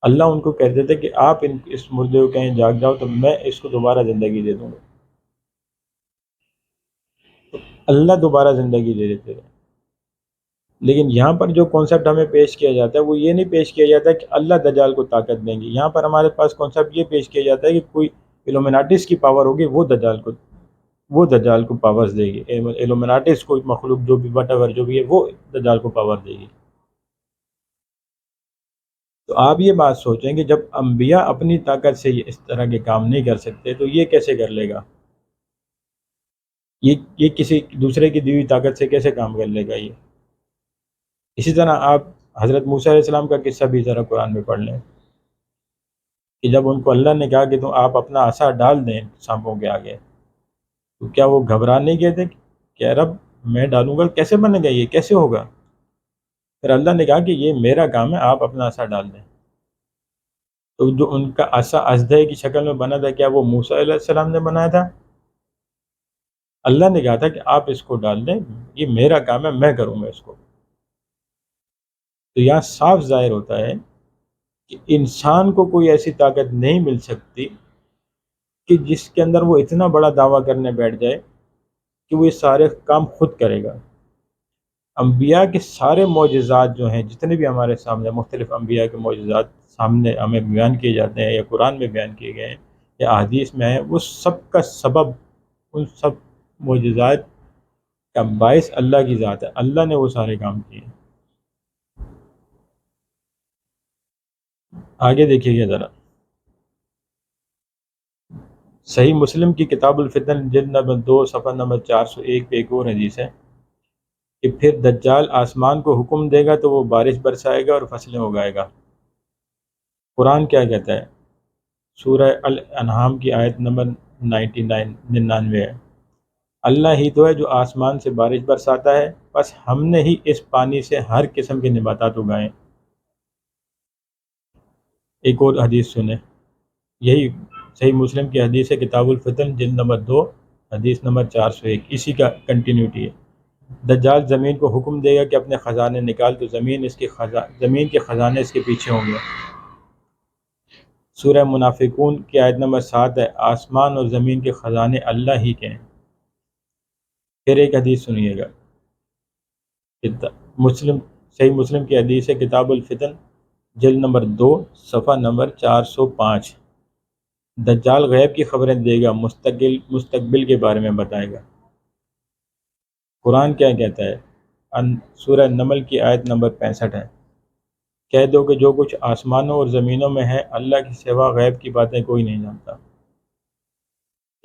اللہ ان کو کہتے تھے کہ آپ اس مردے کو کہیں جاگ جاؤ تو میں اس کو دوبارہ زندگی دے دوں گا، تو اللہ دوبارہ زندگی دے دیتے تھے۔ لیکن یہاں پر جو کانسیپٹ ہمیں پیش کیا جاتا ہے وہ یہ نہیں پیش کیا جاتا کہ اللہ دجال کو طاقت دیں گے، یہاں پر ہمارے پاس کانسیپٹ یہ پیش کیا جاتا ہے کہ کوئی ایلومیناٹس کی پاور ہوگی، وہ دجال کو پاورز دے گی، ایلومیناٹس کوئی مخلوق جو بھی وٹ ایور جو بھی ہے وہ دجال کو پاور دے گی۔ تو آپ یہ بات سوچیں کہ جب انبیاء اپنی طاقت سے اس طرح کے کام نہیں کر سکتے تو یہ کیسے کر لے گا؟ یہ کسی دوسرے کی دی ہوئی طاقت سے کیسے کام کر لے گا یہ؟ اسی طرح آپ حضرت موسیٰ علیہ السلام کا قصہ بھی ذرا قرآن میں پڑھ لیں کہ جب ان کو اللہ نے کہا کہ آپ اپنا عصا ڈال دیں سانپوں کے آگے، تو کیا وہ گھبرا نہیں گئے تھے کہ رب میں ڈالوں گا کیسے بنے گا، یہ کیسے ہوگا؟ پھر اللہ نے کہا کہ یہ میرا کام ہے، آپ اپنا عصا ڈال دیں۔ تو جو ان کا عصا اژدہے کی شکل میں بنا تھا، کیا وہ موسیٰ علیہ السلام نے بنایا تھا؟ اللہ نے کہا تھا کہ آپ اس کو ڈال دیں، یہ میرا کام ہے، میں کروں گا اس کو۔ تو یہاں صاف ظاہر ہوتا ہے کہ انسان کو کوئی ایسی طاقت نہیں مل سکتی کہ جس کے اندر وہ اتنا بڑا دعویٰ کرنے بیٹھ جائے کہ وہ یہ سارے کام خود کرے گا۔ انبیاء کے سارے معجزات جو ہیں، جتنے بھی ہمارے سامنے مختلف انبیاء کے معجزات سامنے ہمیں بیان کیے جاتے ہیں یا قرآن میں بیان کیے گئے ہیں، یا احادیث میں ہے، وہ سب کا سبب، ان سب معجزات کا باعث اللہ کی ذات ہے، اللہ نے وہ سارے کام کیے۔ آگے دیکھیے گا ذرا، صحیح مسلم کی کتاب الفتن جلد نمبر 2 صفحہ نمبر 401 پہ ایک اور حدیث ہے کہ پھر دجال آسمان کو حکم دے گا تو وہ بارش برسائے گا اور فصلیں اگائے گا۔ قرآن کیا کہتا ہے؟ سورہ الانعام کی آیت نمبر 99 ہے، اللہ ہی تو ہے جو آسمان سے بارش برساتا ہے، بس ہم نے ہی اس پانی سے ہر قسم کے نباتات اگائے۔ ایک اور حدیث سنیں، یہی صحیح مسلم کی حدیث ہے، کتاب الفتن جلد نمبر 2 حدیث نمبر 401، اسی کا کنٹینیوٹی ہے۔ دجال زمین کو حکم دے گا کہ اپنے خزانے نکال، تو زمین کے خزانے اس کے پیچھے ہوں گے۔ سورہ منافقون کی آیت نمبر 7 ہے، آسمان اور زمین کے خزانے اللہ ہی کے ہیں۔ پھر ایک حدیث سنیے گا، صحیح مسلم کی حدیث ہے، کتاب الفتن جلد نمبر 2 صفحہ نمبر 405، دجال غیب کی خبریں دے گا، مستقبل کے بارے میں بتائے گا۔ قرآن کیا کہتا ہے؟ سورہ نمل کی آیت نمبر 65 ہے، کہہ دو کہ جو کچھ آسمانوں اور زمینوں میں ہے اللہ کے سوا غیب کی باتیں کوئی نہیں جانتا۔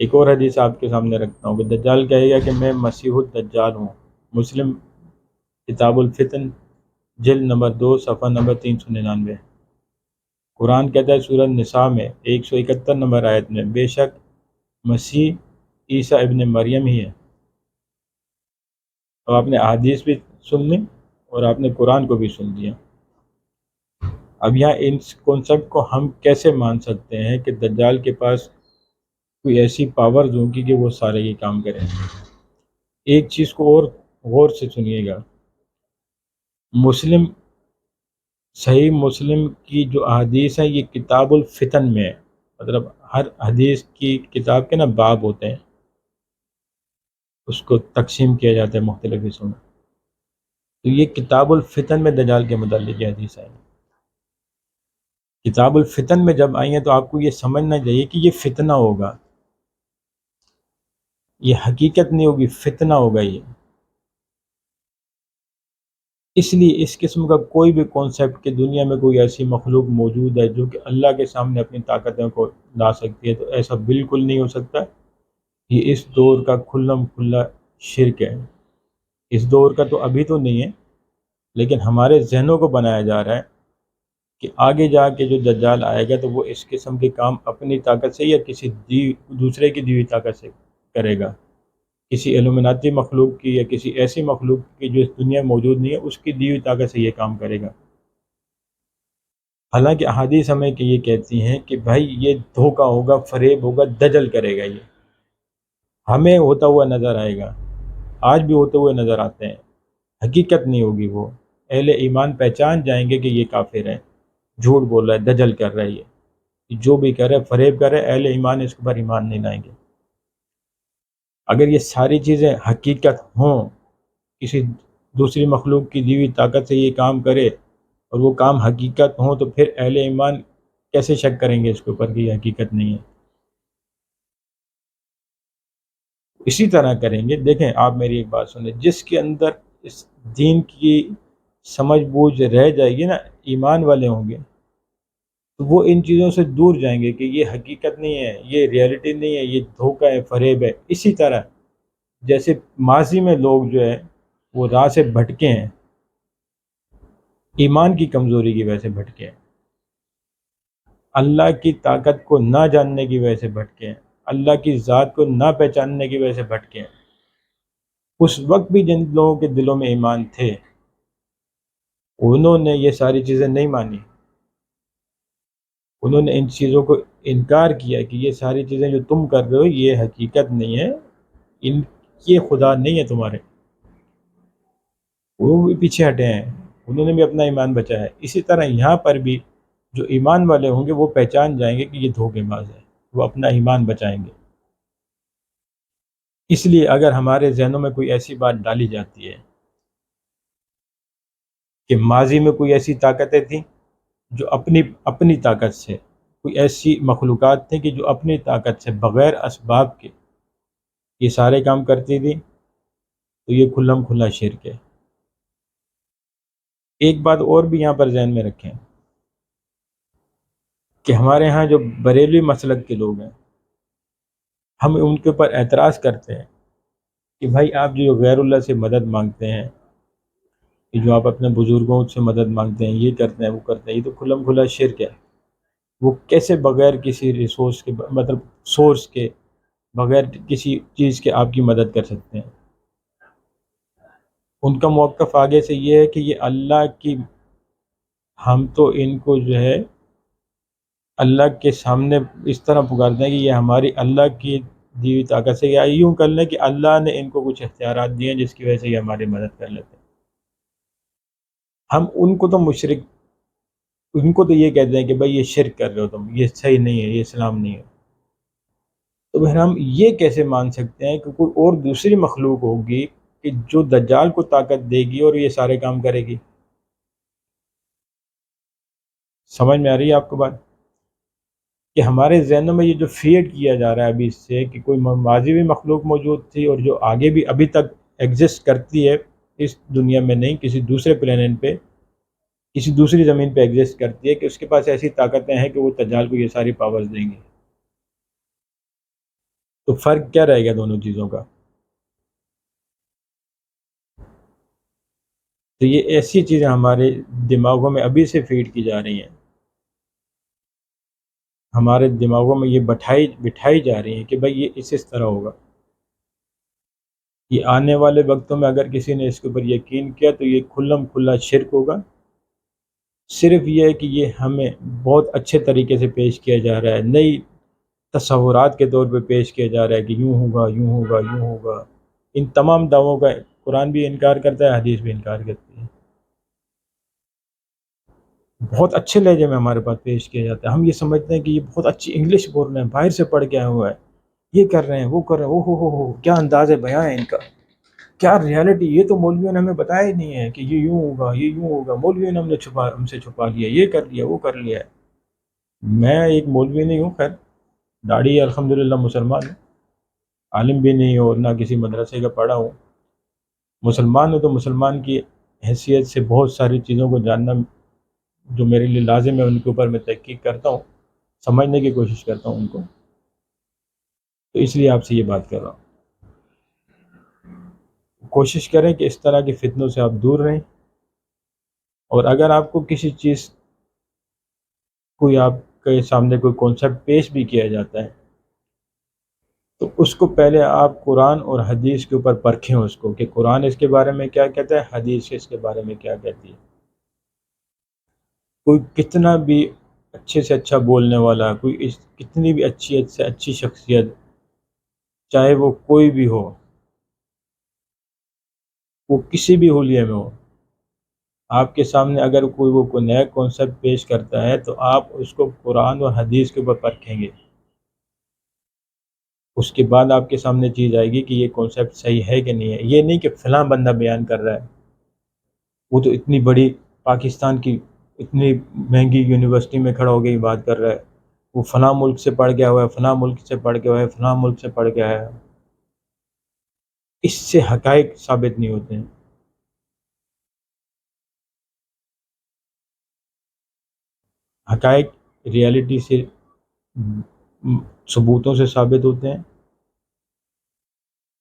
ایک اور حدیث آپ کے سامنے رکھتا ہوں کہ دجال کہے گا کہ میں مسیح الدجال ہوں، مسلم کتاب الفتن جلد نمبر 2 صفحہ نمبر 399۔ قرآن کہتا ہے سورہ نساء میں 171 نمبر آیت میں، بے شک مسیح عیسیٰ ابن مریم ہی ہے۔ اب آپ نے احادیث بھی سن لی اور آپ نے قرآن کو بھی سن لیا، اب یہاں ان کانسیپٹ کو ہم کیسے مان سکتے ہیں کہ دجال کے پاس کوئی ایسی پاورز ہوں کہ وہ سارے یہ کام کریں؟ ایک چیز کو اور غور سے سنیے گا، صحیح مسلم کی جو احادیث ہیں یہ کتاب الفتن میں ہے، مطلب ہر حدیث کی کتاب کے نا باب ہوتے ہیں، اس کو تقسیم کیا جاتا ہے مختلف حصوں میں، تو یہ کتاب الفتن میں دجال کے متعلق یہ حدیث ہے۔ کتاب الفتن میں جب آئی ہیں تو آپ کو یہ سمجھنا چاہیے کہ یہ فتنہ ہوگا، یہ حقیقت نہیں ہوگی، فتنہ ہوگا یہ۔ اس لیے اس قسم کا کوئی بھی کانسیپٹ کہ دنیا میں کوئی ایسی مخلوق موجود ہے جو کہ اللہ کے سامنے اپنی طاقتوں کو لا سکتی ہے، تو ایسا بالکل نہیں ہو سکتا۔ یہ اس دور کا کھلم کھلا شرک ہے، اس دور کا تو ابھی تو نہیں ہے، لیکن ہمارے ذہنوں کو بنایا جا رہا ہے کہ آگے جا کے جو دجال آئے گا تو وہ اس قسم کے کام اپنی طاقت سے یا کسی دوسرے کی دی ہوئی طاقت سے کرے گا، کسی علومناتی مخلوق کی یا کسی ایسی مخلوق کی جو اس دنیا میں موجود نہیں ہے اس کی دی ہوئی طاقت سے یہ کام کرے گا۔ حالانکہ احادیث ہمیں کہ یہ کہتی ہیں کہ بھائی یہ دھوکہ ہوگا، فریب ہوگا، دجل کرے گا، یہ ہمیں ہوتا ہوا نظر آئے گا، آج بھی ہوتے ہوئے نظر آتے ہیں، حقیقت نہیں ہوگی وہ۔ اہل ایمان پہچان جائیں گے کہ یہ کافر ہے، جھوٹ بول رہا ہے، دجل کر رہا ہے، یہ جو بھی کر رہا ہے فریب کر رہا ہے، اہل ایمان اس کے پر ایمان نہیں لائیں گے۔ اگر یہ ساری چیزیں حقیقت ہوں، کسی دوسری مخلوق کی دی ہوئی طاقت سے یہ کام کرے اور وہ کام حقیقت ہوں، تو پھر اہل ایمان کیسے شک کریں گے اس کے اوپر کہ یہ حقیقت نہیں ہے؟ اسی طرح کریں گے۔ دیکھیں آپ میری ایک بات سنیں، جس کے اندر اس دین کی سمجھ بوجھ رہ جائے گی نا، ایمان والے ہوں گے، تو وہ ان چیزوں سے دور جائیں گے کہ یہ حقیقت نہیں ہے، یہ ریئلٹی نہیں ہے، یہ دھوکہ ہے، فریب ہے۔ اسی طرح جیسے ماضی میں لوگ جو ہے وہ راہ سے بھٹکے ہیں، ایمان کی کمزوری کی وجہ سے بھٹکے ہیں، اللہ کی طاقت کو نہ جاننے کی وجہ سے بھٹکے ہیں، اللہ کی ذات کو نہ پہچاننے کی وجہ سے بھٹکے ہیں۔ اس وقت بھی جن لوگوں کے دلوں میں ایمان تھے انہوں نے یہ ساری چیزیں نہیں مانی، انہوں نے ان چیزوں کو انکار کیا کہ یہ ساری چیزیں جو تم کر رہے ہو یہ حقیقت نہیں ہے، ان یہ خدا نہیں ہے تمہارے، وہ بھی پیچھے ہٹے ہیں، انہوں نے بھی اپنا ایمان بچایا ہے۔ اسی طرح یہاں پر بھی جو ایمان والے ہوں گے وہ پہچان جائیں گے کہ یہ دھوکے باز ہے، وہ اپنا ایمان بچائیں گے۔ اس لیے اگر ہمارے ذہنوں میں کوئی ایسی بات ڈالی جاتی ہے کہ ماضی میں کوئی ایسی طاقتیں تھیں جو اپنی طاقت سے کوئی ایسی مخلوقات تھیں کہ جو اپنی طاقت سے بغیر اسباب کے یہ سارے کام کرتی تھی، تو یہ کھلم کھلا شرک ہے۔ ایک بات اور بھی یہاں پر ذہن میں رکھیں کہ ہمارے ہاں جو بریلوی مسلک کے لوگ ہیں، ہم ان کے اوپر اعتراض کرتے ہیں کہ بھائی آپ جو غیر اللہ سے مدد مانگتے ہیں، کہ جو آپ اپنے بزرگوں سے مدد مانگتے ہیں، یہ کرتے ہیں وہ کرتے ہیں، یہ تو کھلم کھلا شرک ہے۔ وہ کیسے بغیر کسی ریسورس کے، مطلب سورس کے، بغیر کسی چیز کے آپ کی مدد کر سکتے ہیں؟ ان کا موقف آگے سے یہ ہے کہ یہ اللہ کی، ہم تو ان کو جو ہے اللہ کے سامنے اس طرح پکارتے ہیں کہ یہ ہماری اللہ کی دی ہوئی طاقت سے، یا یوں کر لیں کہ اللہ نے ان کو کچھ اختیارات دیے ہیں جس کی وجہ سے یہ ہماری مدد کر لیتے ہیں۔ ہم ان کو تو مشرک، ان کو تو یہ کہتے ہیں کہ بھائی یہ شرک کر رہے ہو تم، یہ صحیح نہیں ہے، یہ اسلام نہیں ہے۔ تو پھر ہم یہ کیسے مان سکتے ہیں کہ کوئی اور دوسری مخلوق ہوگی کہ جو دجال کو طاقت دے گی اور یہ سارے کام کرے گی؟ سمجھ میں آ رہی ہے آپ کو بات؟ کہ ہمارے ذہنوں میں یہ جو فیڈ کیا جا رہا ہے ابھی اس سے، کہ کوئی ماضی بھی مخلوق موجود تھی اور جو آگے بھی ابھی تک ایگزسٹ کرتی ہے اس دنیا میں، نہیں کسی دوسرے پلینٹ پہ، کسی دوسری زمین پہ ایگزسٹ کرتی ہے، کہ اس کے پاس ایسی طاقتیں ہیں کہ وہ دجال کو یہ ساری پاورز دیں گے۔ تو فرق کیا رہے گا دونوں چیزوں کا؟ تو یہ ایسی چیزیں ہمارے دماغوں میں ابھی سے فیڈ کی جا رہی ہیں، ہمارے دماغوں میں یہ بٹھائی جا رہی ہیں کہ بھائی یہ اس طرح ہوگا۔ یہ آنے والے وقتوں میں اگر کسی نے اس کے اوپر یقین کیا تو یہ کھلم کھلا شرک ہوگا۔ صرف یہ ہے کہ یہ ہمیں بہت اچھے طریقے سے پیش کیا جا رہا ہے، نئی تصورات کے طور پہ پیش کیا جا رہا ہے کہ یوں ہوگا، یوں ہوگا، یوں ہوگا۔ ان تمام دعووں کا قرآن بھی انکار کرتا ہے، حدیث بھی انکار کرتی ہے۔ بہت اچھے لہجے میں ہمارے پاس پیش کیا جاتا ہے، ہم یہ سمجھتے ہیں کہ یہ بہت اچھی انگلش بول رہے ہیں، باہر سے پڑھ کے آیا ہوا ہے، یہ کر رہے ہیں، وہ کر رہے ہیں، ہو کیا انداز بیاں ہے ان کا، کیا ریالٹی! یہ تو مولویوں نے ہمیں بتایا ہی نہیں ہے کہ یہ یوں ہوگا، یہ یوں ہوگا، مولویوں نے ہم سے چھپا لیا، یہ کر لیا، وہ کر لیا ہے۔ میں ایک مولوی نہیں ہوں، خیر داڑھی ہے، الحمدللہ مسلمان ہوں، عالم بھی نہیں ہوں اور نہ کسی مدرسے کا پڑھا ہوں۔ مسلمان ہوں تو مسلمان کی حیثیت سے بہت ساری چیزوں کو جاننا جو میرے لیے لازم ہے، ان کے اوپر میں تحقیق کرتا ہوں، سمجھنے کی کوشش کرتا ہوں ان کو، تو اس لیے آپ سے یہ بات کر رہا ہوں۔ کوشش کریں کہ اس طرح کے فتنوں سے آپ دور رہیں، اور اگر آپ کو کسی چیز، کوئی آپ کے سامنے کوئی کانسیپٹ پیش بھی کیا جاتا ہے تو اس کو پہلے آپ قرآن اور حدیث کے اوپر پرکھیں اس کو، کہ قرآن اس کے بارے میں کیا کہتا ہے، حدیث اس کے بارے میں کیا کہتی ہے۔ کوئی کتنا بھی اچھے سے اچھا بولنے والا، کوئی کتنی بھی اچھی سے اچھی شخصیت، چاہے وہ کوئی بھی ہو، وہ کسی بھی حلیے میں ہو، آپ کے سامنے اگر کوئی نیا کانسیپٹ پیش کرتا ہے تو آپ اس کو قرآن اور حدیث کے اوپر پرکھیں گے، اس کے بعد آپ کے سامنے چیز آئے گی کہ یہ کانسیپٹ صحیح ہے کہ نہیں ہے۔ یہ نہیں کہ فلاں بندہ بیان کر رہا ہے، وہ تو اتنی بڑی پاکستان کی اتنی مہنگی یونیورسٹی میں کھڑا ہو کے یہ بات کر رہا ہے، وہ فلاں ملک سے پڑھ گیا ہوا ہے، فلاں ملک سے پڑھ گیا ہوا ہے، فلاں ملک سے پڑھ گیا ہے۔ اس سے حقائق ثابت نہیں ہوتے ہیں۔ حقائق ریالٹی سے، ثبوتوں سے ثابت ہوتے ہیں،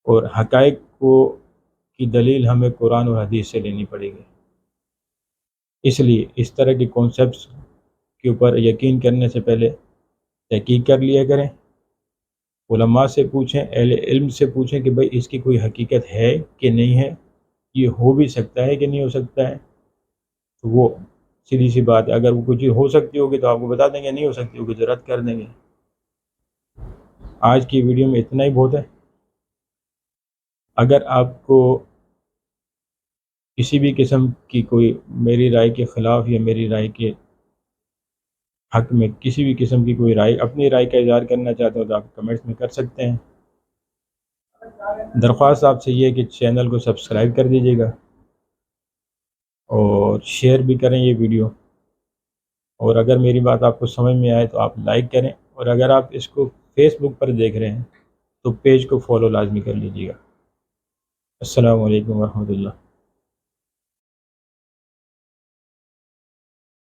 اور حقائق کی دلیل ہمیں قرآن اور حدیث سے لینی پڑے گی۔ اس لیے اس طرح کے کانسیپٹس کے اوپر یقین کرنے سے پہلے تحقیق کر لیا کریں، علماء سے پوچھیں، اہل علم سے پوچھیں کہ بھئی اس کی کوئی حقیقت ہے کہ نہیں ہے، یہ ہو بھی سکتا ہے کہ نہیں ہو سکتا ہے۔ تو وہ سیدھی سی بات ہے، اگر وہ کچھ ہو سکتی ہوگی تو آپ کو بتا دیں گے، نہیں ہو سکتی ہوگی تو رد کر دیں گے۔ آج کی ویڈیو میں اتنا ہی بہت ہے۔ اگر آپ کو کسی بھی قسم کی کوئی میری رائے کے خلاف یا میری رائے کے حق میں کسی بھی قسم کی کوئی رائے، اپنی رائے کا اظہار کرنا چاہتے ہو تو آپ کمنٹس میں کر سکتے ہیں۔ درخواست آپ سے یہ ہے کہ چینل کو سبسکرائب کر دیجیے گا اور شیئر بھی کریں یہ ویڈیو، اور اگر میری بات آپ کو سمجھ میں آئے تو آپ لائک کریں، اور اگر آپ اس کو فیس بک پر دیکھ رہے ہیں تو پیج کو فالو لازمی کر لیجیے گا۔ السلام علیکم ورحمۃ اللہ۔